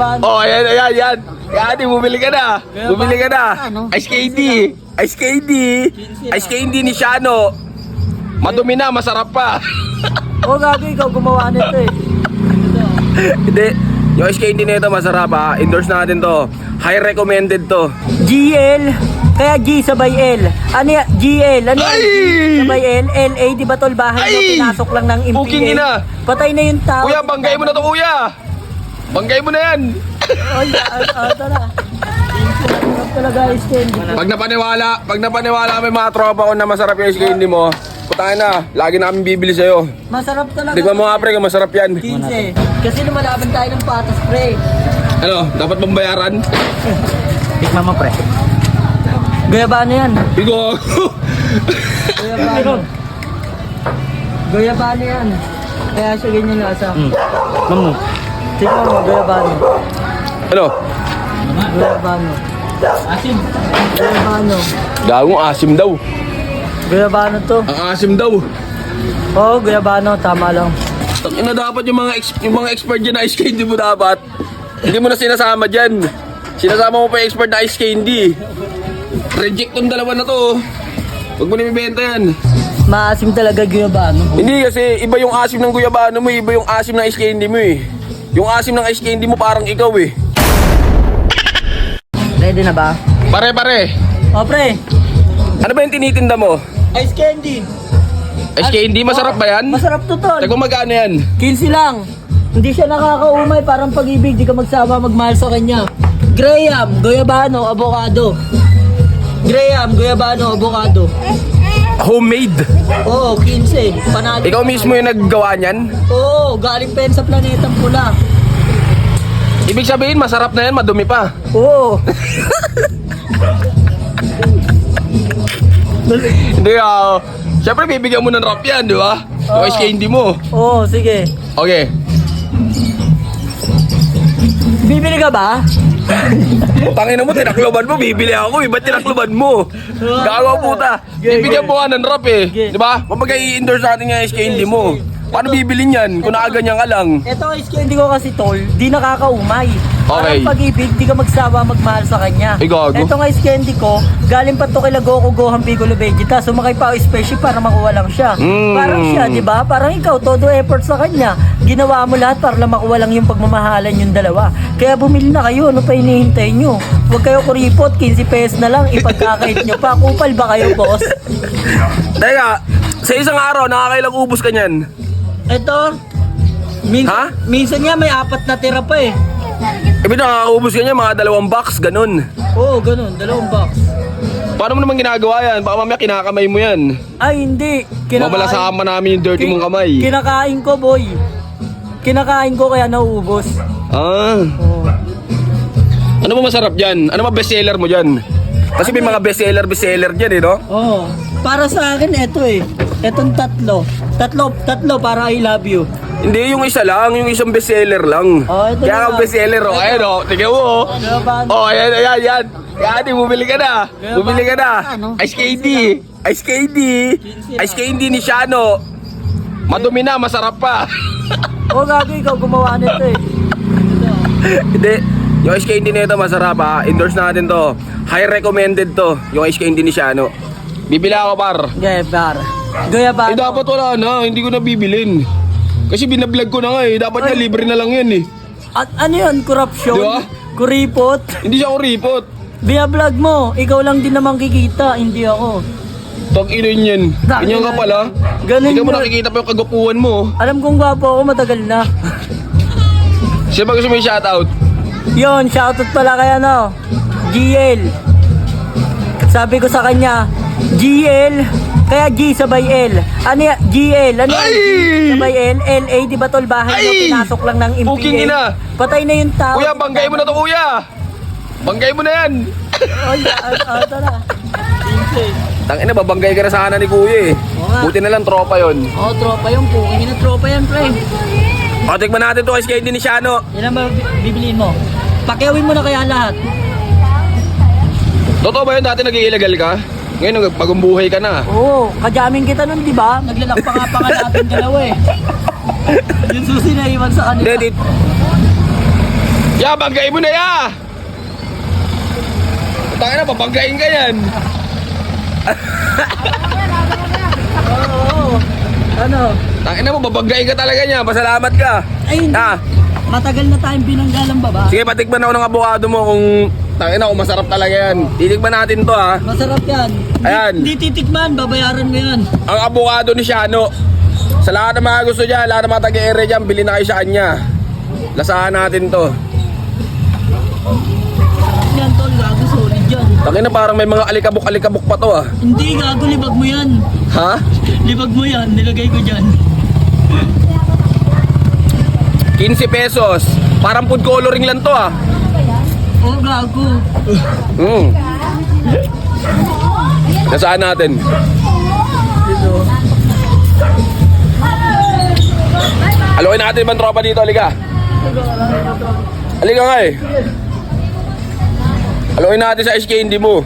Oh, ayan. Yan, bumili ka na. Bumili ka na. Ice candy. Ice candy. Ice candy ni Shano. Madumi na, masarap pa. Oo, gago, ikaw gumawa nito eh. Hindi. Yung ice candy nito masarap ha. Endorse natin to. High recommended to. GL, kaya G sabay L. Ano yan? GL, ano yan? G sabay L, LA, di ba tol bahay nyo? Pinasok lang ng MPA. Booking ina. Patay na yung tao. Kuya, banggay mo na to kuya. Banggay mo na yan. Ay, tara. Masarap talaga ice candy. Pag napaniwala kami mga tropa ko na masarap yung ice candy mo, putahin na, lagi namin bibili sa'yo. Masarap talaga. Tignan mo nga pre, kung masarap yan. 15. Kasi lumalaban tayo ng patas, pre. Ano, dapat bang bayaran? Tikman mo, pre. Guyabano yan. Bigo. Guyabano. Guyabano yan. Kaya siya ganyan lasa. Mamo. Tikman mo, guyabano. Ano? Guyabano. Asim. Guyabano. Gagong asim daw. Guyabano to. Ang asim daw. Oo, guyabano. Tama lang. Tangina dapat yung mga expert dyan na ice candy mo dapat. Hindi mo na sinasama dyan. Sinasama mo pa yung expert na ice candy. Reject tong dalawa na to. Huwag mo na ibenta yan. Maasim talaga guyabano. Hindi kasi iba yung asim ng guyabano mo, iba yung asim ng ice candy mo eh. Yung asim ng ice candy mo parang ikaw eh. Ready na ba? Pare. O, pre. Ano ba yung tinitinda mo? Ice candy. Ice candy, masarap ba yan? Masarap to, tol. Tagong magkano yan? 15 lang. Hindi siya nakakaumay, parang pag-ibig, di ka magsawa magmahal sa kanya. Graham, guyabano, avocado. Graham, guyabano, avocado. Homemade. Oo, 15. Panalo. Ikaw mismo yung naggawa niyan? Oo, galing pa yan sa planetang pula. Ibig sabihin masarap na yan, madumi pa. Oo. Hindi ah. Siyempre bibigyan mo ng rap yan, di ba? Yung ice candy mo. Oo, sige. Okay. Bibili ka ba? Tangina mo, tinakloban mo, bibili ako eh. Ba't tinakloban mo? Gawa puta. Bibigyan mo ka ng rap eh. Di ba? Mapag i-endorse natin yung ice candy mo. Paano bibilin yan kung nakaganyan ka lang? Ito ice candy ko kasi, tol, di nakakaumay. Okay. Parang pag-ibig, di ka magsawa magmahal sa kanya. Ay, gago. Itong ice candy ko, galing pa to kila Goku Gohan Piccolo Vegeta. Sumakay pa ako special para makuha lang siya. Parang siya, di ba? Parang ikaw, todo effort sa kanya. Ginawa mo lahat para lang makuha lang yung pagmamahalan yung dalawa. Kaya bumili na kayo, ano pa hinihintay nyo? Huwag kayo kuripot, 15 pesos na lang, ipagkakait nyo pa. Kupal ba kayo, boss? Teka, sa isang araw, nakakailang ubos ka niyan? Ito, minsan nga may 4 na tira pa eh. Ibig nakakaubos ka niya, mga 2 box, ganun. Oo, ganun, 2 box. Paano mo naman ginagawa yan? Baka mamaya kinakamay mo yan. Ay, hindi. Mabalasama namin yung dirty mong kamay. Kinakain ko, boy. Kinakain ko kaya nauubos. Ah. Oo. Ano ba masarap dyan? Ano ba bestseller mo dyan? Kasi may mga bestseller dyan eh, no? Oo. Para sa akin, eto eh. Etong tatlo para I love you. Hindi, yung isa lang, yung isang bestseller lang. Oh, ito Kaya na ang lang. bestseller, oh, ayan oh, tignan mo oh. Oh, ayan. Yan, bumili ka na. Bumili ka na. Ice candy. Ice candy. Ice candy ni Shano. Madumi na, masarap pa. Oo, gago, ikaw gumawa nito eh. Hindi, yung ice candy nito masarap ha. Endorse natin to. High recommended to, yung ice candy ni Shano. Bibili ako par. Guyabano. Dapat wala na, hindi ko na bibilin. Kasi binablog ko na nga eh, dapat nga libre na lang yan eh. At ano yun? Corruption? Di ba? Kuripot? Hindi siya kuripot. Binablog mo. Ikaw lang din naman kikita, hindi ako. Tag-inin yan. Ganyan ka pala. Ganun Hindi ka mo yun. nakikita pa yung kagapuan mo. Alam kong gwapo ako, matagal na. Siya ba gusto mo yung shoutout? Yun, shoutout pala kay ano, GL. Sabi ko sa kanya, GL, kaya G sabay L. Ano yan? GL, ano yan? G sabay L, LA, di ba tol bahay nyo? Pinasok lang ng MPA. Booking ina. Patay na yung tao. Kuya, banggay mo na to kuya. Banggay mo na yan. Ay, tara. Tangina, babanggay ka na sana ni kuya eh. nga. Buti na lang tropa yon. Oo, tropa yung puking na tropa yan, pre. O, tikman natin to ice candy ni Shano. Yan ang bibiliin mo. Pakiawin mo na kaya lahat. Totoo ba yun dati nag-iilegal ka? Ngayon pagumbuhay ka na. Oo, kajamin kita nun, di ba? Naglalakpa nga pa nga natin dalawa eh. Yung susi na iwan sa kanila. Hindi, Ya, banggain mo na ya! Tangin na, babanggain ka yan. Oo. Ano? Tangin na mo, babanggain ka talaga niya. Pasalamat ka. Ay, hindi. Ha? Matagal na tayong binanggalang baba. Sige, patikman ako ng abogado mo kung tangin na, kung masarap talaga yan. Titikman natin to ha. Masarap yan. Ayan. Hindi titikman, babayaran mo yan. Ang abogado ni Shano. Sa lahat ng mga gusto dyan, lahat ng mga taga-area dyan, bilhin na kayo sa kanya. Lasahan natin to. Yan tol, gago, solid yan. Tangin na, parang may mga alikabok-alikabok pa to ah. Hindi, gago, libag mo yan. Ha? Libag mo yan, nilagay ko dyan. 15 pesos. Parang food coloring lang to ah. Oo, gago. Nasaan natin? Dito. Alokin natin ibang tropa dito, halika. Halika nga eh. Alokin natin sa SK hindi mo.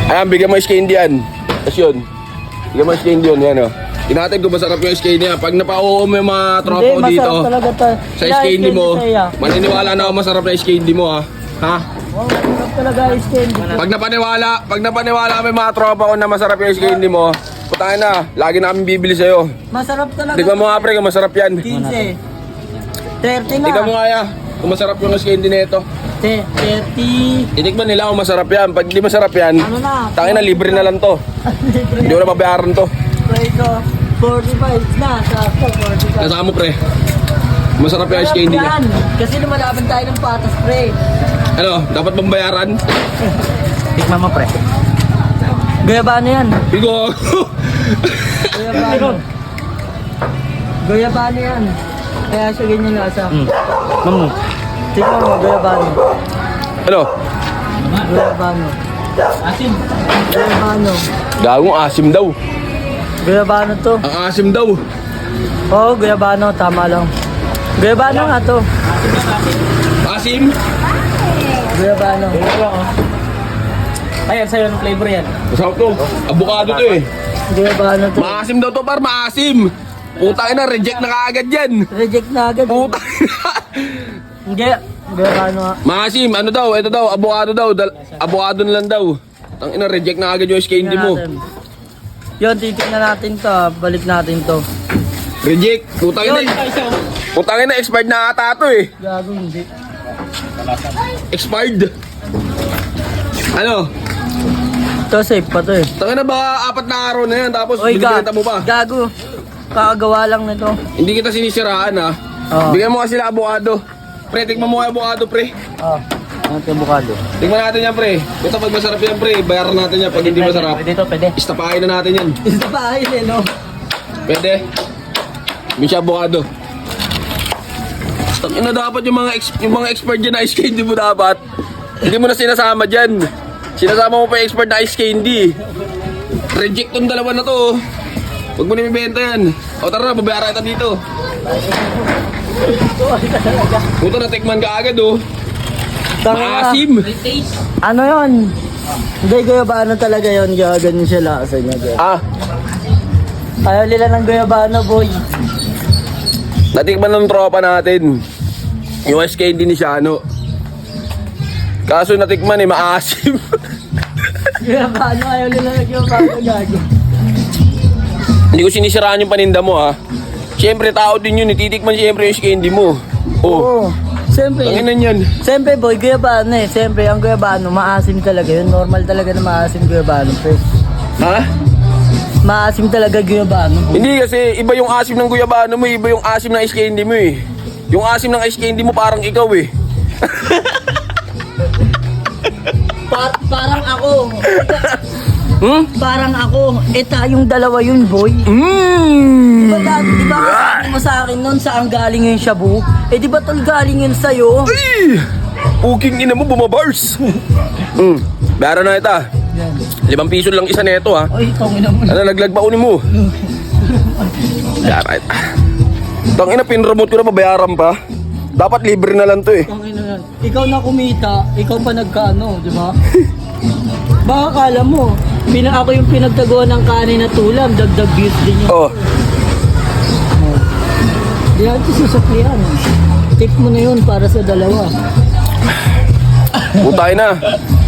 Ayan, bigyan mo SK hindi yan. Tapos yun. Bigyan mo SK hindi yun, yan o. Tinatin ko masarap yung SK hindi yan. Pag napauho mo yung mga tropa ko dito, masarap talaga to. sa SK hindi mo, maniniwala na ako masarap na SK hindi mo ha. Ha? Oo, masarap talaga ice candy. Pag napaniwala may mga tropa ko na masarap yung SK hindi mo, putahin na, lagi namin bibili sa'yo. Masarap talaga. Tignan mo nga pre kung masarap yan. 15. 30 na. Tignan mo nga ya, kung masarap yung SK hindi nito. 30. Itikman nila kung masarap yan. Pag di masarap yan, Ano na? tangin na libre na lang to. Hindi ko na mabayaran to. Ito, 45 na. Sakto, 45. Nasaan mo pre? Masarap yung SK hindi niya. Yan. Kasi lumalaban tayo ng patas, pre. Ano, dapat bang bayaran? Tikman mo, pre. Guyabano yan. Bigo. Guyabano. Guyabano yan. Kaya siya ganyan lasa. Mamu. Tikman mo, guyabano. Ano? Guyabano. Asim. Guyabano. Gagong asim daw. Guyabano to. Ang asim daw. Oo, guyabano. Tama lang. Guyabano nga to. Asim? Guyabano. Ayan, sa'yo ng flavor yan. Masarap to. Abukado to eh. Guyabano to. Maasim daw to par, maasim. Putang ina, reject na kaagad yan. Reject na agad. Putang ina. Hindi. Guyabano nga. Maasim, ano daw, ito daw, abukado daw. Abukado na lang daw. Tang ina, reject na agad yung SK hindi mo. Yun, titignan natin to. Balik natin to. Reject. Putang ina. Putang ina, expired na ata to eh. Gago, hindi. Expired. Ano? Ito, safe pa to eh. Tangina ba 4 na araw na yan tapos Oy, binibenta mo pa? Gago. Kakagawa lang nito. Hindi kita sinisiraan ha. Oo. Bigyan mo kasi sila abukado. Pre, tikman mo yung abukado pre. Oh. Ano ito, bukado? Tikman natin yan pre. Ito pag masarap yan pre, bayaran natin yan. Pag hindi masarap, Pwede to, pwede. istapahin na natin yan. Isa pa ayun eh, no? Pwede? May siya abukado. Tangina dapat yung mga expert dyan na ice candy mo dapat. Hindi mo na sinasama dyan. Sinasama mo pa yung expert na ice candy. Reject tong dalawa na to. Huwag mo na ibenta yan. O tara na, babayaran kita dito. Puto na tikman ka agad oh. Maasim. Ano yun? Hindi, guyabano talaga yun. Ganyan siya lasa niya. Ah, Ayaw nila ng guyabano, boy. natikman ng tropa natin. Yung ice candy ni Shano. Kaso natikman eh, maasim. Guyabano, ayaw nila ng guyabano, gago. Hindi ko sinisiraan yung paninda mo ha. Siyempre tao din yun, ititikman siyempre yung ice candy mo. Oh, Oo. Siyempre. tanginan yan. Siyempre, boy, guyabano eh. Siyempre, ang guyabano, maasim talaga yun. Normal talaga na maasim guyabano, pre. Ha? Maasim talaga guyabano. Hindi kasi iba yung asim ng guyabano mo, iba yung asim ng ice candy mo eh. Yung asim ng ice candy mo parang ikaw eh. Parang ako. Parang ako. Tayong dalawa yun, boy. Diba dati, diba sabi mo sa akin nun saan galing yung shabu? Di ba tol galing yun sa'yo? Ay! Puking ina mo, bumabars. Bayaran na ita. 5 piso lang isa neto ha. Ay, tongin naman. Ano, naglag ba unin mo? Bayaran ita. Tangina, pinremote ko na babayaran pa. Dapat libre na lang to eh. Tongin na yan. Ikaw na kumita, ikaw pa nagkaano, di ba? Baka kala mo, Ako yung pinagtaguan ng kanin na tulam, dagdag views din yun. Oh, Di natin susuklihan. Tip mo na yun para sa dalawa. putay na.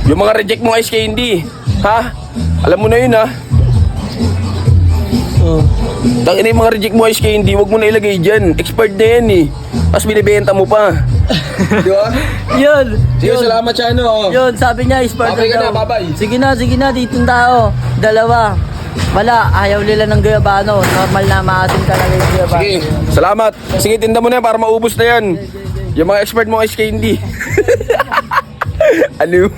Yung mga reject mo ice candy. Ha? Alam mo na yun ha. Oh. Tangina yung mga reject mo ice candy, wag mo na ilagay dyan. Expired na yan eh. Tapos binibenta mo pa. Di ba? Yun. Sige, Yun. salamat siya ano. Yun, sabi niya, is Babay ka na, babay. Sige na, dito tao. Dalawa. Wala, ayaw nila ng guyabano. Normal na maasin ka lang yung guyabano. Sige, salamat. Sige, tinda mo na yan para maubos na yan. Yung mga expert mo ice candy. Ano yun?